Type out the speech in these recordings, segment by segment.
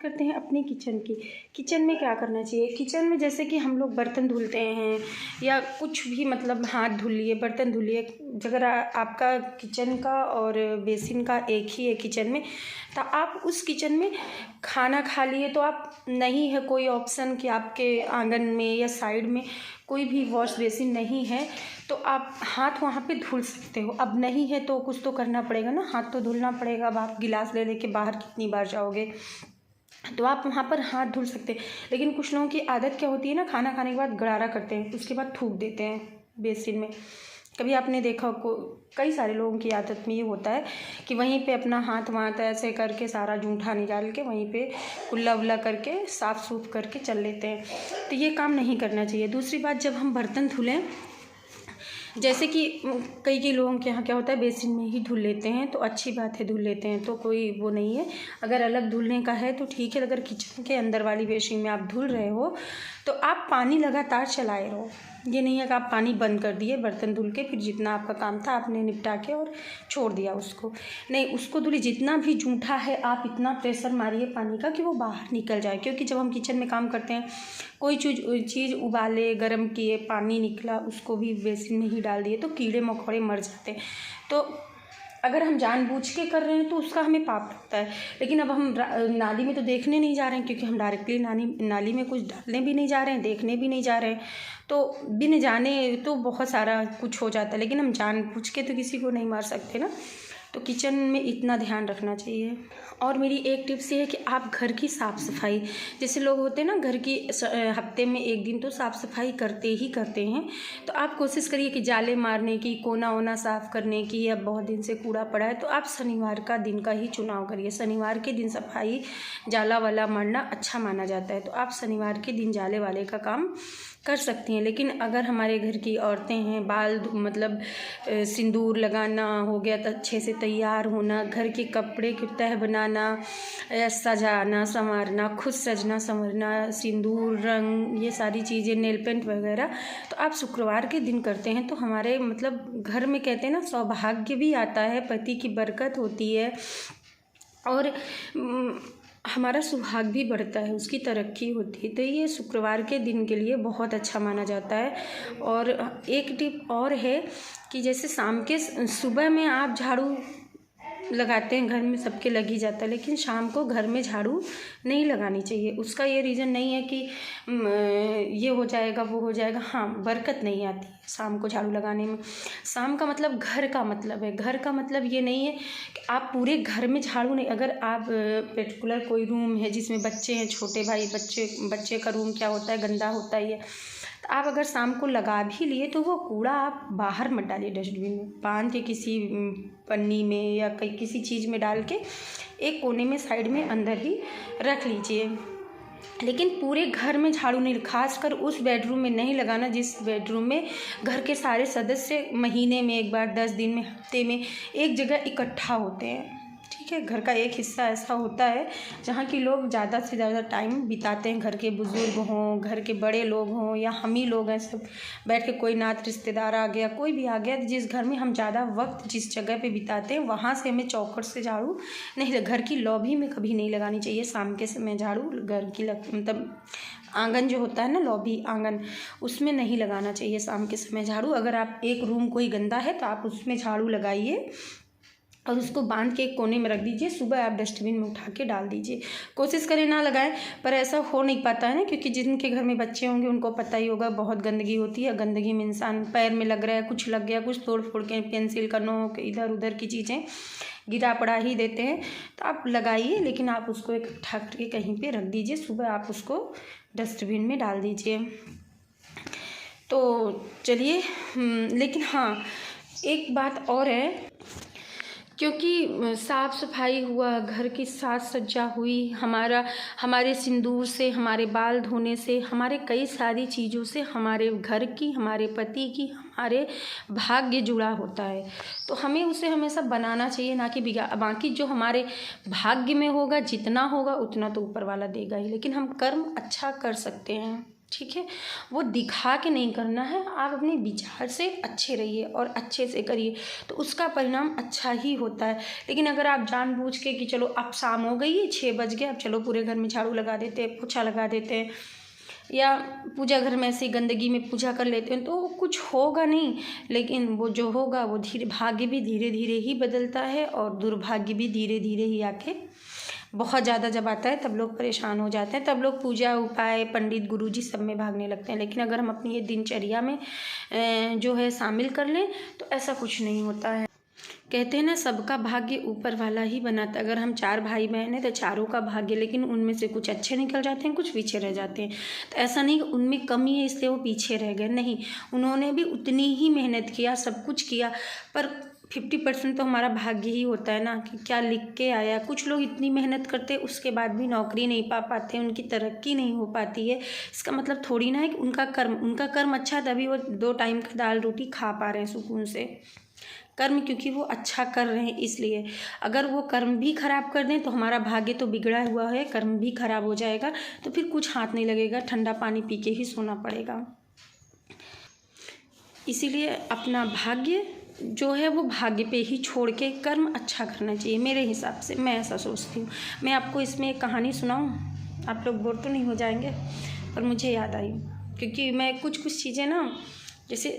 करते हैं अपने किचन की। किचन में क्या करना चाहिए? किचन में जैसे कि हम लोग बर्तन धुलते हैं या कुछ भी, मतलब हाथ धुल लिए, बर्तन धुल लिए, अगर आपका किचन का और बेसिन का एक ही है किचन में, तो आप उस किचन में खाना खा लिए तो आप नहीं है कोई ऑप्शन कि आपके आंगन में या साइड में कोई भी वॉश बेसिन नहीं है, तो आप हाथ वहाँ पे धुल सकते हो। अब नहीं है तो कुछ तो करना पड़ेगा ना, हाथ तो धुलना पड़ेगा। अब आप गिलास ले लेके बाहर कितनी बार जाओगे, तो आप वहाँ पर हाथ धुल सकते हैं। लेकिन कुछ लोगों की आदत क्या होती है ना, खाना खाने के बाद गरारा करते हैं, उसके बाद थूक देते हैं बेसिन में। कभी आपने देखा कई सारे लोगों की आदत में ये होता है कि वहीं पे अपना हाथ वाथ ऐसे करके सारा जूठा निकाल के वहीं पे कुल्ला उल्ला करके साफ़ सूफ करके चल लेते हैं, तो ये काम नहीं करना चाहिए। दूसरी बात, जब हम बर्तन धुलें, जैसे कि कई लोगों के यहाँ क्या होता है बेसिन में ही धुल लेते हैं, तो अच्छी बात है, धुल लेते हैं तो कोई वो नहीं है। अगर अलग धुलने का है तो ठीक है। अगर किचन के अंदर वाली बेसिन में आप धुल रहे हो तो आप पानी लगातार चलाए रहो। ये नहीं है कि आप पानी बंद कर दिए बर्तन धुल के, फिर जितना आपका काम था आपने निपटा के और छोड़ दिया उसको। नहीं, उसको धुलिए। जितना भी जूठा है आप इतना प्रेशर मारिए पानी का कि वो बाहर निकल जाए। क्योंकि जब हम किचन में काम करते हैं, कोई चीज़ उबाले, गर्म किए, पानी निकला, उसको भी बेसिन में ही डाल दिए तो कीड़े मकोड़े मर जाते हैं। तो अगर हम जानबूझ के कर रहे हैं तो उसका हमें पाप लगता है। लेकिन अब हम नाली में तो देखने नहीं जा रहे हैं, क्योंकि हम डायरेक्टली नाली में कुछ डालने भी नहीं जा रहे हैं, देखने भी नहीं जा रहे हैं, तो बिन जाने तो बहुत सारा कुछ हो जाता है। लेकिन हम जानबूझ के तो किसी को नहीं मार सकते ना, तो किचन में इतना ध्यान रखना चाहिए। और मेरी एक टिप्स ये है कि आप घर की साफ़ सफाई, जैसे लोग होते हैं ना घर की हफ्ते में एक दिन तो साफ़ सफाई करते ही करते हैं, तो आप कोशिश करिए कि जाले मारने की, कोना वोना साफ़ करने की, या बहुत दिन से कूड़ा पड़ा है तो आप शनिवार का दिन का ही चुनाव करिए। शनिवार के दिन सफाई जाला वाला मारना अच्छा माना जाता है, तो आप शनिवार के दिन जाले वाले का काम कर सकती हैं। लेकिन अगर हमारे घर की औरतें हैं, बाल मतलब सिंदूर लगाना हो गया, तो अच्छे से तैयार होना, घर के कपड़े की तह बनाना, सजाना संवारना, खुद सजना संवरना, सिंदूर, रंग, ये सारी चीज़ें, नेल पेंट वगैरह, तो आप शुक्रवार के दिन करते हैं तो हमारे मतलब घर में कहते हैं ना सौभाग्य भी आता है, पति की बरकत होती है और हमारा सुहाग भी बढ़ता है, उसकी तरक्की होती है। तो ये शुक्रवार के दिन के लिए बहुत अच्छा माना जाता है। और एक टिप और है कि जैसे शाम के सुबह में आप झाड़ू लगाते हैं, घर में सबके लग ही जाता है, लेकिन शाम को घर में झाड़ू नहीं लगानी चाहिए। उसका ये रीज़न नहीं है कि ये हो जाएगा वो हो जाएगा, हाँ, बरकत नहीं आती है शाम को झाड़ू लगाने में। शाम का मतलब घर का मतलब है, घर का मतलब ये नहीं है कि आप पूरे घर में झाड़ू नहीं। अगर आप पर्टिकुलर कोई रूम है जिसमें बच्चे हैं, छोटे भाई बच्चे का रूम क्या होता है, गंदा होता ही है, तो आप अगर शाम को लगा भी लिए तो वो कूड़ा आप बाहर मत डालिए, डस्टबिन में बांध के किसी पन्नी में या किसी चीज़ में डाल के एक कोने में साइड में अंदर ही रख लीजिए। लेकिन पूरे घर में झाड़ू नहीं, खासकर उस बेडरूम में नहीं लगाना जिस बेडरूम में घर के सारे सदस्य महीने में एक बार, 10 दिन में, हफ्ते में एक जगह इकट्ठा होते हैं। ठीक है, घर का एक हिस्सा ऐसा होता है जहाँ की लोग ज़्यादा से ज़्यादा टाइम बिताते हैं। घर के बुज़ुर्ग हों, घर के बड़े लोग हों, या हम ही लोग हैं, सब बैठ के, कोई नात रिश्तेदार आ गया, कोई भी आ गया, जिस घर में हम ज़्यादा वक्त जिस जगह पे बिताते हैं वहाँ से हमें चौखट से झाड़ू नहीं, घर की लॉबी में कभी नहीं लगानी चाहिए शाम के समय झाड़ू। घर की मतलब आंगन जो होता है ना, लॉबी आंगन, उसमें नहीं लगाना चाहिए शाम के समय झाड़ू। अगर आप एक रूम कोई गंदा है तो आप उसमें झाड़ू लगाइए और उसको बांध के एक कोने में रख दीजिए, सुबह आप डस्टबिन में उठा के डाल दीजिए। कोशिश करें ना लगाएं, पर ऐसा हो नहीं पाता है ना, क्योंकि जिनके घर में बच्चे होंगे उनको पता ही होगा बहुत गंदगी होती है। गंदगी में इंसान पैर में लग रहा है, कुछ लग गया, कुछ तोड़ फोड़ के पेंसिल का नोक, इधर उधर की चीज़ें गिरा पड़ा ही देते हैं। तो आप लगाइए, लेकिन आप उसको इकट्ठा करके कहीं पर रख दीजिए, सुबह आप उसको डस्टबिन में डाल दीजिए। तो चलिए, लेकिन हाँ, एक बात और है, क्योंकि साफ़ सफाई हुआ, घर की साज सज्जा हुई, हमारे सिंदूर से, हमारे बाल धोने से, हमारे कई सारी चीज़ों से हमारे घर की, हमारे पति की, हमारे भाग्य जुड़ा होता है। तो हमें उसे हमेशा बनाना चाहिए, ना कि बाकी जो हमारे भाग्य में होगा, जितना होगा उतना तो ऊपर वाला देगा ही, लेकिन हम कर्म अच्छा कर सकते हैं। ठीक है। वो दिखा के नहीं करना है, आप अपने विचार से अच्छे रहिए और अच्छे से करिए, तो उसका परिणाम अच्छा ही होता है। लेकिन अगर आप जानबूझ के कि चलो अब शाम हो गई है, 6 बज गए, अब चलो पूरे घर में झाड़ू लगा देते हैं, पोछा लगा देते हैं, या पूजा घर में ऐसी गंदगी में पूजा कर लेते हैं, तो कुछ होगा नहीं। लेकिन वो जो होगा वो भाग्य भी धीरे धीरे ही बदलता है, और दुर्भाग्य भी धीरे धीरे ही आके बहुत ज़्यादा जब आता है तब लोग परेशान हो जाते हैं, तब लोग पूजा उपाय पंडित गुरुजी सब में भागने लगते हैं। लेकिन अगर हम अपनी ये दिनचर्या में जो है शामिल कर लें तो ऐसा कुछ नहीं होता है। कहते हैं ना, सबका भाग्य ऊपर वाला ही बनाता है। अगर हम 4 भाई बहन हैं तो चारों का भाग्य, लेकिन उनमें से कुछ अच्छे निकल जाते हैं, कुछ पीछे रह जाते हैं। तो ऐसा नहीं कि उनमें कमी है इसलिए वो पीछे रह गए, नहीं, उन्होंने भी उतनी ही मेहनत किया, सब कुछ किया, पर 50% तो हमारा भाग्य ही होता है ना, कि क्या लिख के आया। कुछ लोग इतनी मेहनत करते उसके बाद भी नौकरी नहीं पा पाते, उनकी तरक्की नहीं हो पाती है। इसका मतलब थोड़ी ना है कि उनका कर्म अच्छा, तभी वो 2 टाइम का दाल रोटी खा पा रहे हैं सुकून से। कर्म क्योंकि वो अच्छा कर रहे हैं इसलिए। अगर वो कर्म भी खराब कर दें तो हमारा भाग्य तो बिगड़ा हुआ है, कर्म भी खराब हो जाएगा, तो फिर कुछ हाथ नहीं लगेगा, ठंडा पानी पी के ही सोना पड़ेगा। इसीलिए अपना भाग्य जो है वो भाग्य पे ही छोड़ के कर्म अच्छा करना चाहिए, मेरे हिसाब से, मैं ऐसा सोचती हूँ। मैं आपको इसमें एक कहानी सुनाऊँ, आप लोग बोर तो नहीं हो जाएंगे, पर मुझे याद आई, क्योंकि मैं कुछ चीज़ें ना जैसे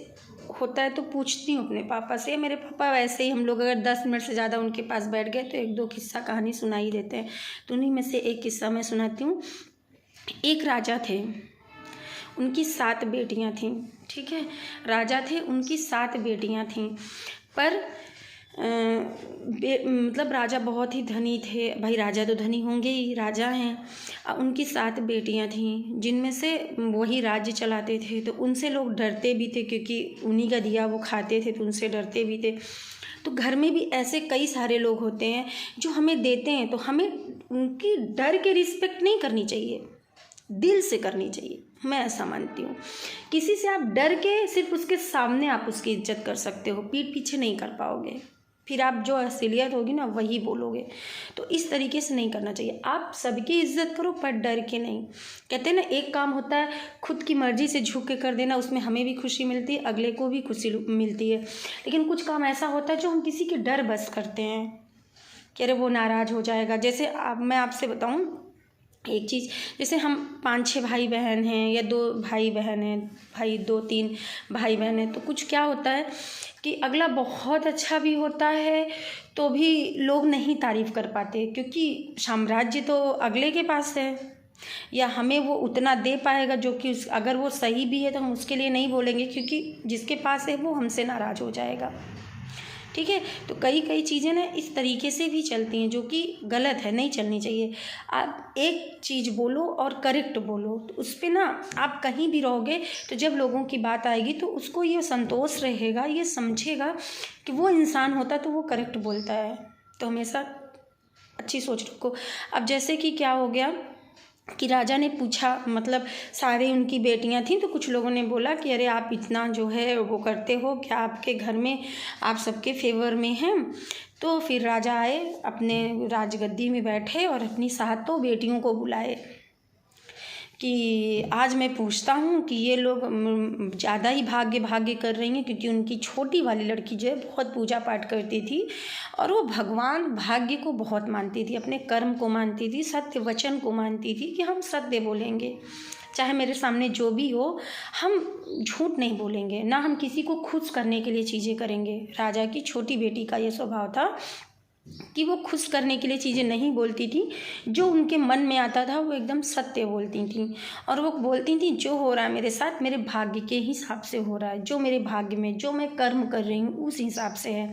होता है तो पूछती हूँ अपने पापा से। मेरे पापा वैसे ही, हम लोग अगर 10 मिनट से ज़्यादा उनके पास बैठ गए तो 1-2 किस्सा कहानी सुना ही देते हैं। तो उन्हीं में से एक किस्सा मैं सुनाती हूँ। एक राजा थे, उनकी 7 बेटियाँ थीं, ठीक है। राजा थे, उनकी 7 बेटियाँ थीं, पर मतलब राजा बहुत ही धनी थे। भाई राजा तो धनी होंगे ही, राजा हैं। उनकी 7 बेटियां थीं, जिनमें से वही राज्य चलाते थे, तो उनसे लोग डरते भी थे, क्योंकि उन्हीं का दिया वो खाते थे, तो उनसे डरते भी थे। तो घर में भी ऐसे कई सारे लोग होते हैं जो हमें देते हैं, तो हमें उनकी डर के रिस्पेक्ट नहीं करनी चाहिए, दिल से करनी चाहिए, मैं ऐसा मानती हूँ। किसी से आप डर के सिर्फ उसके सामने आप उसकी इज्जत कर सकते हो, पीठ पीछे नहीं कर पाओगे, फिर आप जो असलियत होगी ना वही बोलोगे। तो इस तरीके से नहीं करना चाहिए, आप सबकी इज्जत करो पर डर के नहीं। कहते हैं ना, एक काम होता है खुद की मर्जी से झुक के कर देना, उसमें हमें भी खुशी मिलती है, अगले को भी खुशी मिलती है। लेकिन कुछ काम ऐसा होता है जो हम किसी के डर बस करते हैं कि अरे वो नाराज़ हो जाएगा। जैसे मैं आपसे बताऊँ एक चीज़, जैसे हम 5-6 भाई बहन हैं, या 2 भाई बहन हैं, भाई 2-3 भाई बहन हैं, तो कुछ क्या होता है कि अगला बहुत अच्छा भी होता है तो भी लोग नहीं तारीफ़ कर पाते, क्योंकि साम्राज्य तो अगले के पास है, या हमें वो उतना दे पाएगा जो कि अगर वो सही भी है तो हम उसके लिए नहीं बोलेंगे, क्योंकि जिसके पास है वो हमसे नाराज़ हो जाएगा, ठीक है। तो कई चीज़ें ना इस तरीके से भी चलती हैं, जो कि गलत है, नहीं चलनी चाहिए। आप एक चीज़ बोलो और करेक्ट बोलो, तो उस पर ना आप कहीं भी रहोगे तो जब लोगों की बात आएगी तो उसको ये संतोष रहेगा, ये समझेगा कि वो इंसान होता तो वो करेक्ट बोलता है। तो हमेशा अच्छी सोच रखो। अब जैसे कि क्या हो गया कि राजा ने पूछा, मतलब सारी उनकी बेटियां थीं, तो कुछ लोगों ने बोला कि अरे आप इतना जो है वो करते हो, क्या आपके घर में आप सबके फेवर में हैं। तो फिर राजा आए, अपने राजगद्दी में बैठे और अपनी 7 बेटियों को बुलाए कि आज मैं पूछता हूँ कि ये लोग ज़्यादा ही भाग्य कर रही हैं, क्योंकि उनकी छोटी वाली लड़की जो है बहुत पूजा पाठ करती थी और वो भगवान भाग्य को बहुत मानती थी, अपने कर्म को मानती थी, सत्य वचन को मानती थी कि हम सत्य बोलेंगे, चाहे मेरे सामने जो भी हो, हम झूठ नहीं बोलेंगे, ना हम किसी को खुश करने के लिए चीज़ें करेंगे। राजा की छोटी बेटी का ये स्वभाव था कि वो खुश करने के लिए चीज़ें नहीं बोलती थी, जो उनके मन में आता था वो एकदम सत्य बोलती थी। और वो बोलती थी जो हो रहा है मेरे साथ मेरे भाग्य के हिसाब से हो रहा है, जो मेरे भाग्य में जो मैं कर्म कर रही हूँ उस हिसाब से है।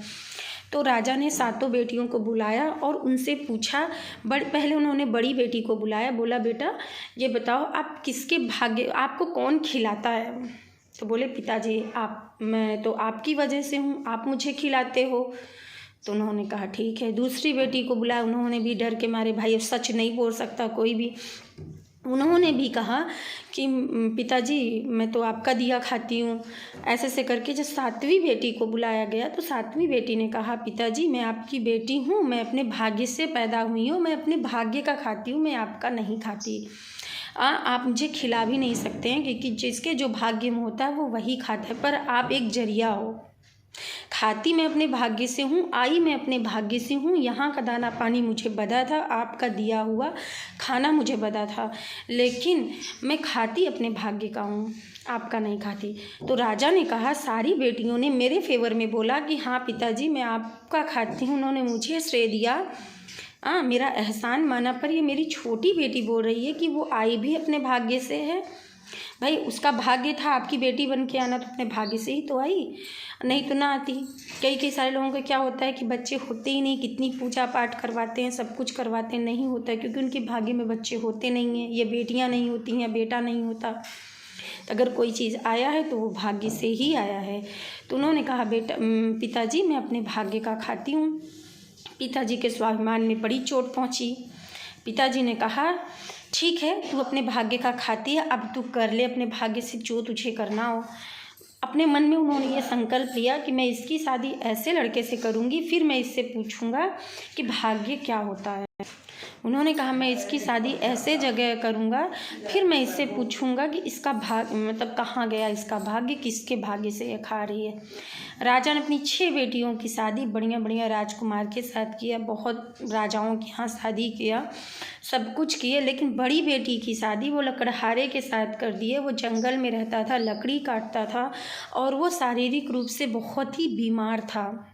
तो राजा ने 7 बेटियों को बुलाया और उनसे पूछा, पहले उन्होंने बड़ी बेटी को बुलाया, बोला बेटा ये बताओ आप किसके भाग्य, आपको कौन खिलाता है। तो बोले पिताजी आप, मैं तो आपकी वजह से हूँ, आप मुझे खिलाते हो। तो उन्होंने कहा ठीक है। दूसरी बेटी को बुलाया, उन्होंने भी डर के मारे, भाई अब सच नहीं बोल सकता कोई भी, उन्होंने भी कहा कि पिताजी मैं तो आपका दिया खाती हूँ। ऐसे करके जब 7वीं बेटी को बुलाया गया तो 7वीं बेटी ने कहा पिताजी मैं आपकी बेटी हूँ, मैं अपने भाग्य से पैदा हुई हूँ, मैं अपने भाग्य का खाती हूँ, मैं आपका नहीं खाती। आप मुझे खिला भी नहीं सकते हैं, क्योंकि जिसके जो भाग्य में होता है वो वही खाता है। पर आप एक जरिया हो। खाती मैं अपने भाग्य से हूँ, आई मैं अपने भाग्य से हूँ। यहाँ का दाना पानी मुझे बदा था, आपका दिया हुआ खाना मुझे बदा था, लेकिन मैं खाती अपने भाग्य का हूँ, आपका नहीं खाती। तो राजा ने कहा, सारी बेटियों ने मेरे फेवर में बोला कि हाँ पिताजी मैं आपका खाती हूँ, उन्होंने मुझे श्रेय दिया, मेरा एहसान माना। पर ये मेरी छोटी बेटी बोल रही है कि वो आई भी अपने भाग्य से है। भाई उसका भाग्य था आपकी बेटी बन के आना, तो अपने भाग्य से ही तो आई, नहीं तो ना आती। कई सारे लोगों का क्या होता है कि बच्चे होते ही नहीं, कितनी पूजा पाठ करवाते हैं, सब कुछ करवाते हैं, नहीं होता है, क्योंकि उनके भाग्य में बच्चे होते नहीं हैं। ये बेटियां नहीं होती हैं, बेटा नहीं होता। तो अगर कोई चीज़ आया है तो वो भाग्य से ही आया है। तो उन्होंने कहा, बेटा पिताजी मैं अपने भाग्य का खाती हूँ। पिताजी के स्वाभिमान में बड़ी चोट पहुँची। पिताजी ने कहा, ठीक है तू अपने भाग्य का खाती है, अब तू कर ले अपने भाग्य से जो तुझे करना हो। अपने मन में उन्होंने ये संकल्प लिया कि मैं इसकी शादी ऐसे लड़के से करूँगी, फिर मैं इससे पूछूंगा कि भाग्य क्या होता है। उन्होंने कहा, मैं इसकी शादी ऐसे जगह करूँगा, फिर मैं इससे पूछूंगा कि इसका मतलब कहाँ गया इसका भाग्य, किसके भाग्य से ये खा रही है। राजा ने अपनी 6 बेटियों की शादी बढ़िया बढ़िया राजकुमार के साथ किया। बहुत राजाओं के यहाँ शादी किया, सब कुछ किए, लेकिन बड़ी बेटी की शादी वो लकड़हारे के साथ कर दिए। वो जंगल में रहता था, लकड़ी काटता था, और वो शारीरिक रूप से बहुत ही बीमार था।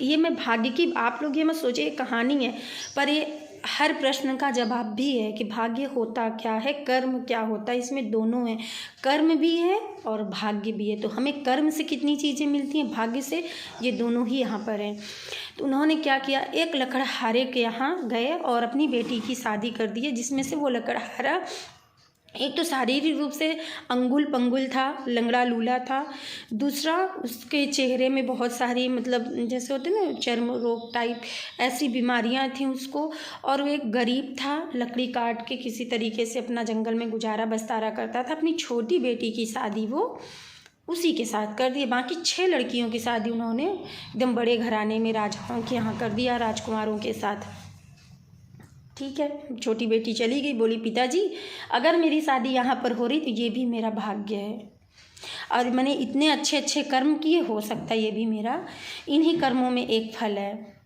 ये मैं भाग्य की, आप लोग ये मत सोचिए कहानी है, पर ये हर प्रश्न का जवाब भी है कि भाग्य होता क्या है, कर्म क्या होता है। इसमें दोनों हैं, कर्म भी है और भाग्य भी है। तो हमें कर्म से कितनी चीज़ें मिलती हैं, भाग्य से, ये दोनों ही यहाँ पर हैं। तो उन्होंने क्या किया, एक लकड़हारे के यहाँ गए और अपनी बेटी की शादी कर दी है, जिसमें से वो लकड़हारा एक तो शारीरिक रूप से अंगुल पंगुल था, लंगड़ा लूला था। दूसरा उसके चेहरे में बहुत सारी मतलब जैसे होते ना चर्म रोग टाइप ऐसी बीमारियां थीं उसको। और वो एक गरीब था, लकड़ी काट के किसी तरीके से अपना जंगल में गुजारा बस्तारा करता था। अपनी छोटी बेटी की शादी वो उसी के साथ कर दी। बाकी 6 लड़कियों की शादी उन्होंने एकदम बड़े घराने में राजाओं के यहाँ कर दिया, राजकुमारों के साथ। ठीक है, छोटी बेटी चली गई, बोली पिताजी अगर मेरी शादी यहाँ पर हो रही तो ये भी मेरा भाग्य है, और मैंने इतने अच्छे अच्छे कर्म किए, हो सकता है ये भी मेरा इन्हीं कर्मों में एक फल है।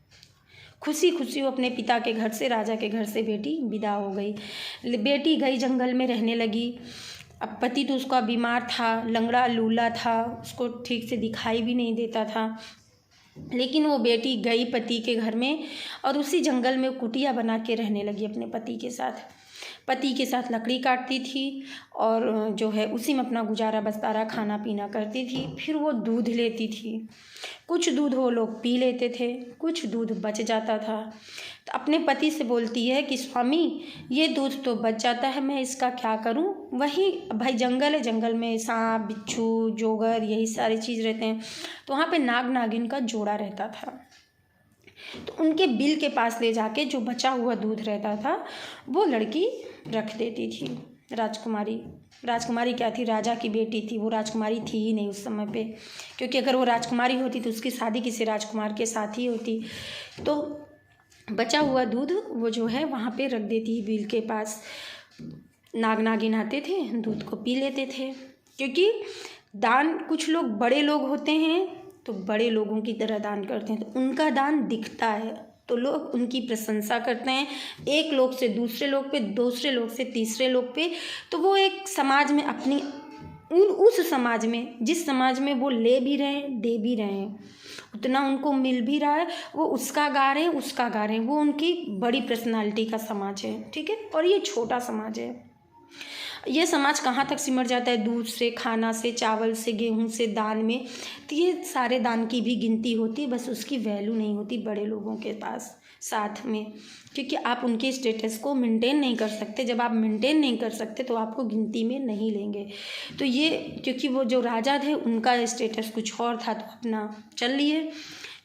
खुशी खुशी वो अपने पिता के घर से, राजा के घर से बेटी विदा हो गई। बेटी गई जंगल में रहने लगी। अब पति तो उसका बीमार था, लंगड़ा लूला था, उसको ठीक से दिखाई भी नहीं देता था। लेकिन वो बेटी गई पति के घर में और उसी जंगल में कुटिया बना के रहने लगी अपने पति के साथ। पति के साथ लकड़ी काटती थी और जो है उसी में अपना गुजारा बस्तारा खाना पीना करती थी। फिर वो दूध लेती थी, कुछ दूध वो लोग पी लेते थे, कुछ दूध बच जाता था। तो अपने पति से बोलती है कि स्वामी ये दूध तो बच जाता है, मैं इसका क्या करूं। वही भाई जंगल है, जंगल में सांप बिच्छू जोगर यही सारी चीज़ रहते हैं। तो वहाँ पे नाग नागिन का जोड़ा रहता था। तो उनके बिल के पास ले जाके जो बचा हुआ दूध रहता था वो लड़की रख देती थी। राजकुमारी क्या थी, राजा की बेटी थी, वो राजकुमारी थी ही नहीं उस समय पे, क्योंकि अगर वो राजकुमारी होती तो उसकी शादी किसी राजकुमार के साथ ही होती। तो बचा हुआ दूध वो जो है वहाँ पे रख देती बिल के पास। नाग नागिन आते थे, दूध को पी लेते थे। क्योंकि दान, कुछ लोग बड़े लोग होते हैं तो बड़े लोगों की तरह दान करते हैं, तो उनका दान दिखता है तो लोग उनकी प्रशंसा करते हैं, एक लोग से दूसरे लोग पे, दूसरे लोग से तीसरे लोग पे। तो वो एक समाज में अपनी उस समाज में, जिस समाज में वो ले भी रहे हैं दे भी रहे हैं, उतना उनको मिल भी रहा है, वो उसका गा रहे हैं उसका गा रहे हैं, वो उनकी बड़ी पर्सनालिटी का समाज है। ठीक है, और ये छोटा समाज है। ये समाज कहाँ तक सिमट जाता है, दूध से, खाना से, चावल से, गेहूं से, दान में। तो ये सारे दान की भी गिनती होती, बस उसकी वैल्यू नहीं होती बड़े लोगों के पास साथ में, क्योंकि आप उनके स्टेटस को मेंटेन नहीं कर सकते। जब आप मेंटेन नहीं कर सकते तो आपको गिनती में नहीं लेंगे। तो ये क्योंकि वो जो राजा थे उनका स्टेटस कुछ और था, तो अपना चल लिए।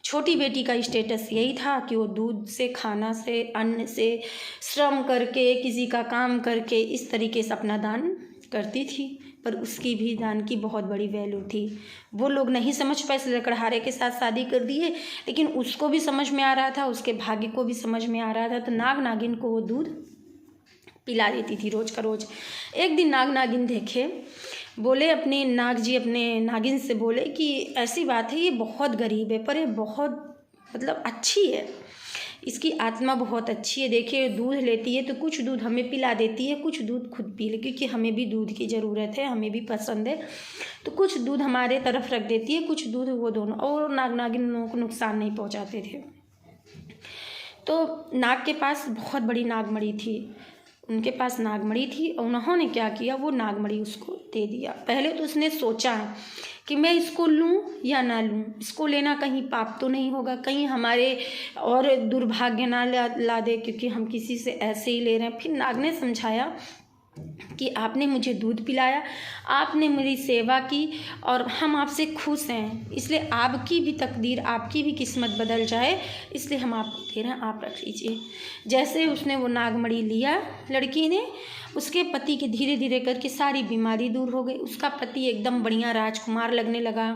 छोटी बेटी का स्टेटस यही था कि वो दूध से, खाना से, अन्न से, श्रम करके, किसी का काम करके इस तरीके से अपना दान करती थी। पर उसकी भी दान की बहुत बड़ी वैल्यू थी। वो लोग नहीं समझ पाए, इसलिए लकड़हारे के साथ शादी कर दिए, लेकिन उसको भी समझ में आ रहा था, उसके भाग्य को भी समझ में आ रहा था। तो नाग नागिन को वो दूध पिला देती थी रोज़ का रोज़। एक दिन नाग नागिन देखे, बोले अपने नाग जी अपने नागिन से बोले कि ऐसी बात है, ये बहुत गरीब है पर ये बहुत मतलब अच्छी है, इसकी आत्मा बहुत अच्छी है। देखिए दूध लेती है तो कुछ दूध हमें पिला देती है, कुछ दूध खुद पी ले, क्योंकि हमें भी दूध की ज़रूरत है, हमें भी पसंद है, तो कुछ दूध हमारे तरफ रख देती है, कुछ दूध वो दोनों, और नाग नागिन लोगों को नुकसान नहीं पहुंचाते थे। तो नाग के पास बहुत बड़ी नागमणि थी, उनके पास नागमणि थी और उन्होंने क्या किया, वो नागमणि उसको दे दिया। पहले तो उसने सोचा कि मैं इसको लूं या ना लूं, इसको लेना कहीं पाप तो नहीं होगा, कहीं हमारे और दुर्भाग्य ना ला दे, क्योंकि हम किसी से ऐसे ही ले रहे हैं। फिर नाग ने समझाया कि आपने मुझे दूध पिलाया, आपने मेरी सेवा की और हम आपसे खुश हैं, इसलिए आपकी भी तकदीर, आपकी भी किस्मत बदल जाए, इसलिए हम आपको दे रहे हैं, आप रख लीजिए। जैसे उसने वो नागमणि लिया लड़की ने, उसके पति के धीरे धीरे करके सारी बीमारी दूर हो गई। उसका पति एकदम बढ़िया राजकुमार लगने लगा,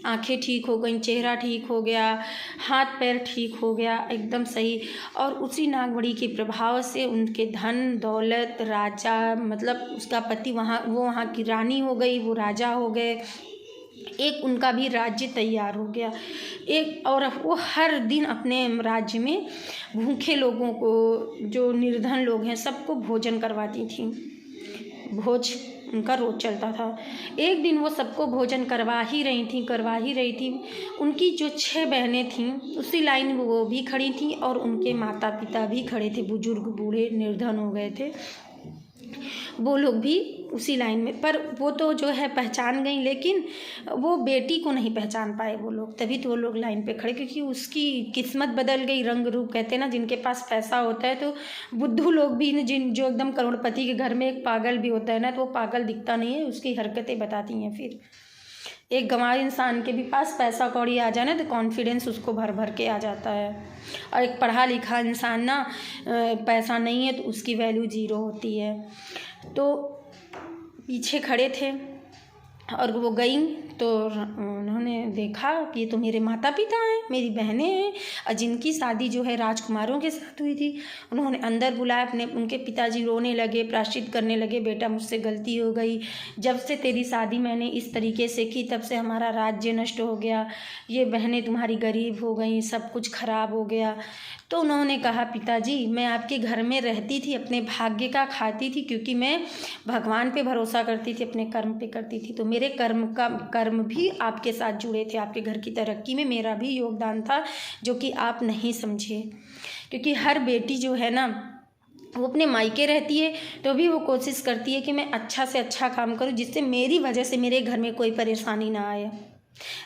आंखें ठीक हो गई, चेहरा ठीक हो गया, हाथ पैर ठीक हो गया, एकदम सही। और उसी नागमणि के प्रभाव से उनके धन दौलत, राजा, मतलब उसका पति वो वहाँ की रानी हो गई, वो राजा हो गए, एक उनका भी राज्य तैयार हो गया। एक और वो हर दिन अपने राज्य में भूखे लोगों को, जो निर्धन लोग हैं, सबको भोजन करवाती थी। भोज उनका रोज चलता था। एक दिन वो सबको भोजन करवा ही रही थी। उनकी जो 6 बहनें थीं उसी लाइन में वो भी खड़ी थीं और उनके माता पिता भी खड़े थे, बुजुर्ग बूढ़े निर्धन हो गए थे, वो लोग भी उसी लाइन में। पर वो तो जो है पहचान गई, लेकिन वो बेटी को नहीं पहचान पाए वो लोग, तभी तो वो लोग लाइन पे खड़े, क्योंकि उसकी किस्मत बदल गई, रंग रूप। कहते हैं ना, जिनके पास पैसा होता है तो बुद्धू लोग भी, जो एकदम करोड़पति के घर में एक पागल भी होता है ना, तो वो पागल दिखता नहीं है, उसकी हरकतें बताती हैं। फिर एक गंवार इंसान के भी पास पैसा कौड़ी आ जाए ना, तो कॉन्फिडेंस उसको भर भर के आ जाता है। और एक पढ़ा लिखा इंसान ना, पैसा नहीं है तो उसकी वैल्यू 0 होती है। तो पीछे खड़े थे और वो गई तो उन्होंने देखा कि ये तो मेरे माता पिता हैं, मेरी बहनें हैं, और जिनकी शादी जो है राजकुमारों के साथ हुई थी। उन्होंने अंदर बुलाया, उनके पिताजी रोने लगे, प्रायश्चित करने लगे, बेटा मुझसे गलती हो गई, जब से तेरी शादी मैंने इस तरीके से की तब से हमारा राज्य नष्ट हो गया, ये बहनें तुम्हारी गरीब हो गई, सब कुछ खराब हो गया। तो उन्होंने कहा, पिताजी मैं आपके घर में रहती थी, अपने भाग्य का खाती थी, क्योंकि मैं भगवान पे भरोसा करती थी, अपने कर्म पे करती थी, तो मेरे कर्म भी आपके साथ जुड़े थे, आपके घर की तरक्की में मेरा भी योगदान था, जो कि आप नहीं समझे। क्योंकि हर बेटी जो है ना, वो अपने मायके रहती है तो भी वो कोशिश करती है कि मैं अच्छा से अच्छा काम करूं, जिससे मेरी वजह से मेरे घर में कोई परेशानी ना आए,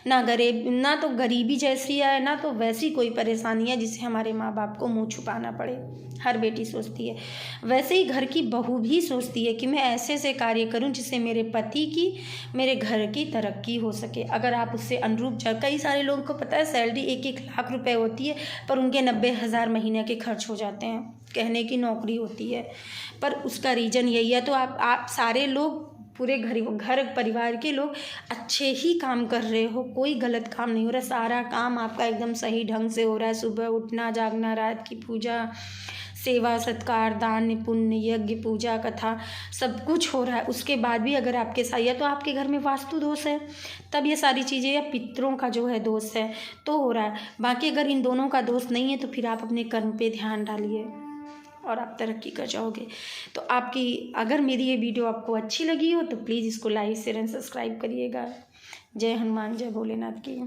ना तो गरीबी जैसी है, ना तो वैसी कोई परेशानी है जिससे हमारे माँ बाप को मुंह छुपाना पड़े। हर बेटी सोचती है। वैसे ही घर की बहू भी सोचती है कि मैं ऐसे से कार्य करूं जिससे मेरे पति की, मेरे घर की तरक्की हो सके। अगर आप उससे अनुरूप कई सारे लोगों को पता है सैलरी 1-1 लाख रुपए होती है, पर उनके 90,000 महीने के खर्च हो जाते हैं। कहने की नौकरी होती है, पर उसका रीज़न यही है। तो आप सारे लोग, पूरे घर परिवार के लोग अच्छे ही काम कर रहे हो, कोई गलत काम नहीं हो रहा, सारा काम आपका एकदम सही ढंग से हो रहा है। सुबह उठना, जागना, रात की पूजा, सेवा सत्कार, दान पुण्य, यज्ञ, पूजा, कथा, सब कुछ हो रहा है। उसके बाद भी अगर आपके साथ, या तो आपके घर में वास्तु दोष है तब ये सारी चीज़ें, या पितरों का जो है दोष है तो हो रहा है। बाकी अगर इन दोनों का दोष नहीं है तो फिर आप अपने कर्म पे ध्यान डालिए और आप तरक्की कर जाओगे। तो अगर मेरी ये वीडियो आपको अच्छी लगी हो तो प्लीज़ इसको लाइक शेयर एंड सब्सक्राइब करिएगा। जय हनुमान, जय भोलेनाथ की।